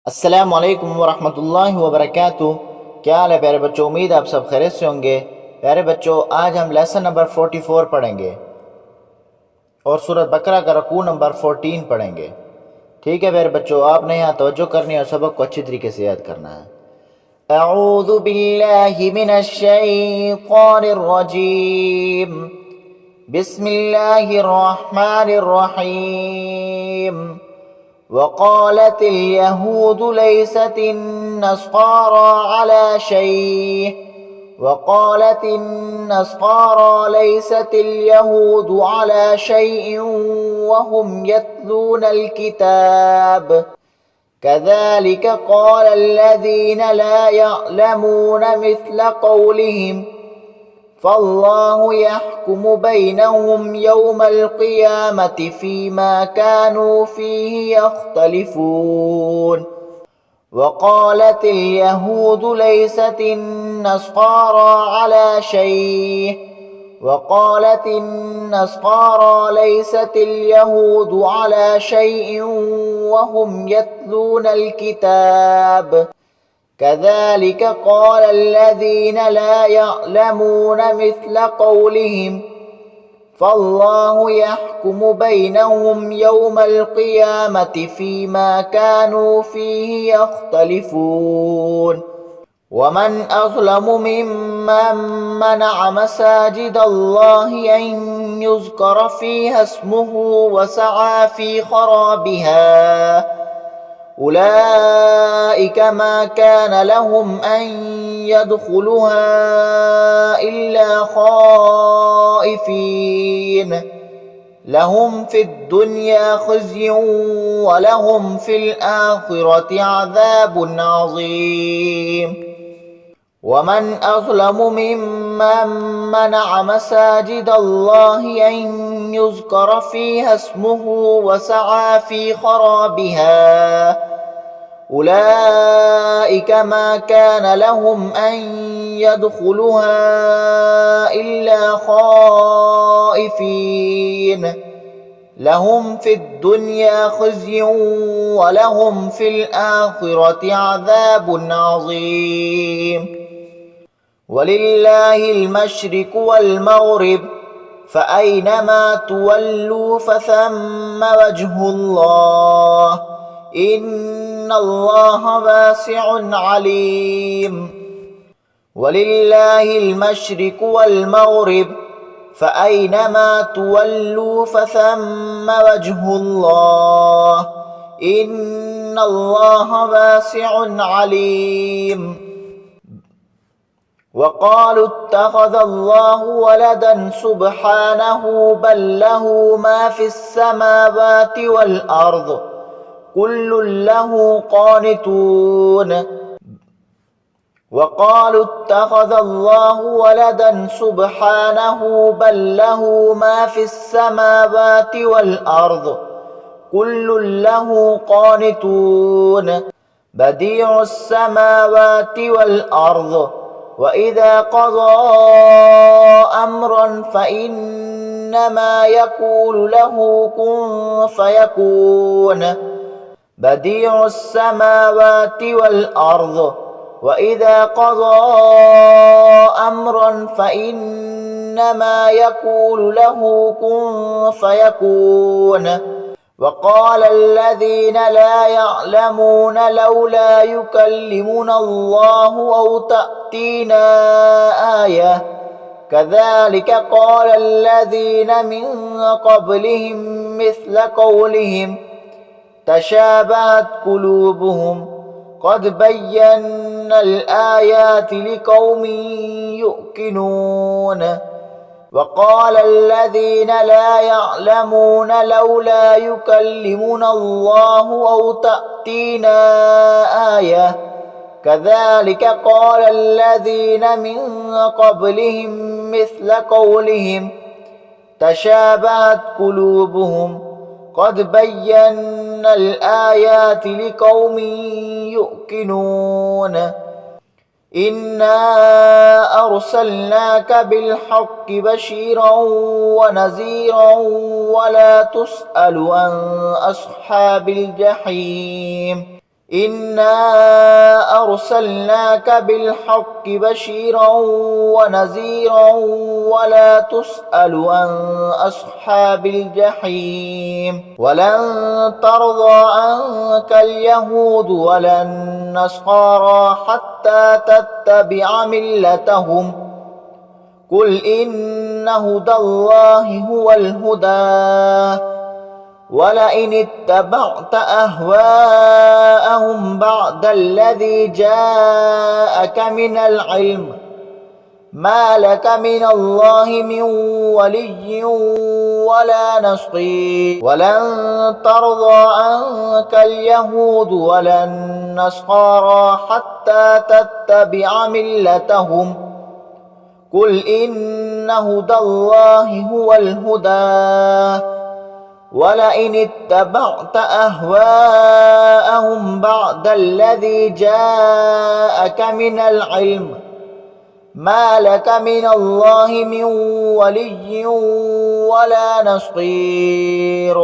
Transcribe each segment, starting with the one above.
अस्सलामु अलैकुम वरहमतुल्लाहि वबरकातुहू। क्या हाल है प्यारे बच्चों, उम्मीद आप सब खैरियत से होंगे। प्यारे बच्चों, आज हम लेसन नंबर 44 पढ़ेंगे और सूरत बकरा का रकू नंबर 14 पढ़ेंगे। ठीक है प्यारे बच्चों, आपने यहाँ तवज्जो करनी है और सबक को अच्छी तरीके से याद करना है। अऊज़ु बिल्लाहि मिनश शैतानिर रजीम। बिस्मिल्लाहिर रहमानिर रहीम। वक़ालत यहूद लैसत नस्सारा अला शैء वक़ालत नस्सारा लैसत यहूद अला शैء वहुम यत्लूनल किताब कज़ालिक क़ालल्लज़ीन ला यअलमून मिस्ल क़ौलिहिम फ़ल्लाहु यहकुमु बैनहुम यौमल क़ियामति फ़ीमा कानू फ़ीहि यख्तलिफ़ून। वक़ालत यहूद लैसत नस्सारा अला शैء वक़ालत नस्सारा लैसत यहूद अला शैء वहुम यत्लूनल किताब कज़ालिक क़ालल्लज़ीन ला यअलमून मिस्ल क़ौलिहिम फ़ल्लाहु यहकुमु बैनहुम यौमल क़ियामति फ़ीमा कानू फ़ीहि यख्तलिफ़ून। वमन अज़लमु मिम्मन मनअ मसाजिद अल्लाहि अन युज़करा फ़ीहा इस्मुहु वसअ फ़ी ख़राबिहा उलाइक मा कान लहुम अन यदखुलूहा इल्ला ख़ाइफ़ीन लहुम फ़िद्दुन्या ख़िज़्युन वलहुम फ़िल आख़िरति अज़ाबुन अज़ीम। वमन अज़लमु मिम्मन मनअ मसाजिद अल्लाहि अन युज़करा फ़ीहा इस्मुहु वसअ फ़ी ख़राबिहा उलाइक मा कान लहुम अन यदखुलूहा इल्ला ख़ाइफ़ीन लहुम फ़िद्दुन्या ख़िज़्युन वलहुम फ़िल आख़िरति अज़ाबुन अज़ीम। वलिल्लाहिल मशरिक़ु वल मग़रिब फ़अयनमा तुवल्लू फ़थम्म वज्हुल्लाह इन्नल्लाह वासिउन अलीम। वलिल्लाहिल मशरिक़ु वल मग़रिब फ़अयनमा तुवल्लू फ़थम्म वज्हुल्लाह इन्नल्लाह वासिउन अलीम। वक़ालू इत्तख़ज़ल्लाहु वलदन सुब्हानहु बल लहु मा फ़िस्समावाति वल अर्ज़ कुल्लुन लहु क़ानितून। वक़ालू इत्तख़ज़ल्लाहु वलदन सुब्हानहु बल लहु मा फ़िस्समावाति वल अर्ज़ कुल्लुन लहु क़ानितून बदीउस समावाति वल अर्ज़ वइज़ा क़ज़ा अम्रन फ़इन्नमा यक़ूलु लहु कुन फ़यकून बदीउस समावाति वल अर्ज़ वइज़ा क़ज़ा अम्रन फ़इन्नमा यक़ूलु लहु कुन फ़यकून। वक़ाल الذين لا يعلمون لولا يكلمنا الله أو تأتينا آية كذلك قال الذين من قبلهم مثل قولهم تشابهت قلوبهم قد بينا الآيات لقوم يؤقنون. وقال الذين لا يعلمون لولا يكلمنا الله أو تأتينا آية كذلك قال الذين من قبلهم مثل قولهم تشابهت قلوبهم قد بينا الآيات لقوم يؤقنون. إنا أرسلناك بالحق بشيرا ونذيرا ولا تسأل عن أصحاب الجحيم इन्ना अर्सलनाका बिलहक्क बशीरा व नज़ीरा वला तुस्अलु अन अस्हाबिल जहीम वलन तर्दा अन्कल यहूद वलन नस्सारा हत्ता तत्तबिअ मिल्लतहुम कुल इन्ना हुदल्लाहि हुवल हुदा वलइन इत्तबअत अहवाअहुम बअदल्लज़ी जाअक मिनल इल्म मा लक मिनल्लाहि मिन वलिय्यिन वला नसीर वलन तर्दा अन्कल यहूद वलन नस्सारा हत्ता तत्तबिअ मिल्लतहुम कुल इन्ना हुदल्लाहि हुवल हुदा वलइन इत्तबअत अहवाअहुम बअदल्लज़ी जाअक मिनल इल्म मा लक मिनल्लाहि मिन वलिय्यिन वला नसीर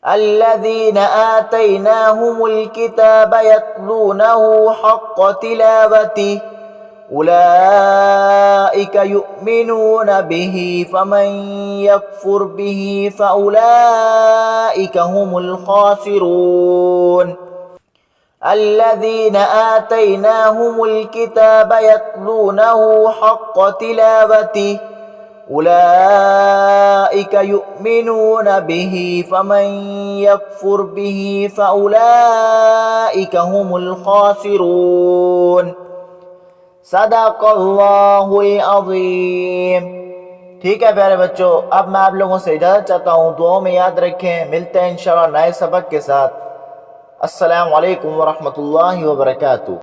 الذين آتيناهم الكتاب يتلونه حق تلاوته أولئك يؤمنون به فمن يكفر به فأولئك هم الخاسرون الذين آتيناهم الكتاب يتلونه حق تلاوته أولئك يؤمنون به فمن يكفر به فأولئك هم الخاسرون सदाकल्लाहुल अज़ीम। ठीक है प्यारे बच्चों, अब मैं आप लोगों से इजाज़त चाहता हूँ। दुआओं में याद रखें। मिलते हैं इंशाअल्लाह नए सबक के साथ। अस्सलामु अलैकुम व रहमतुल्लाहि व बरकातुहू।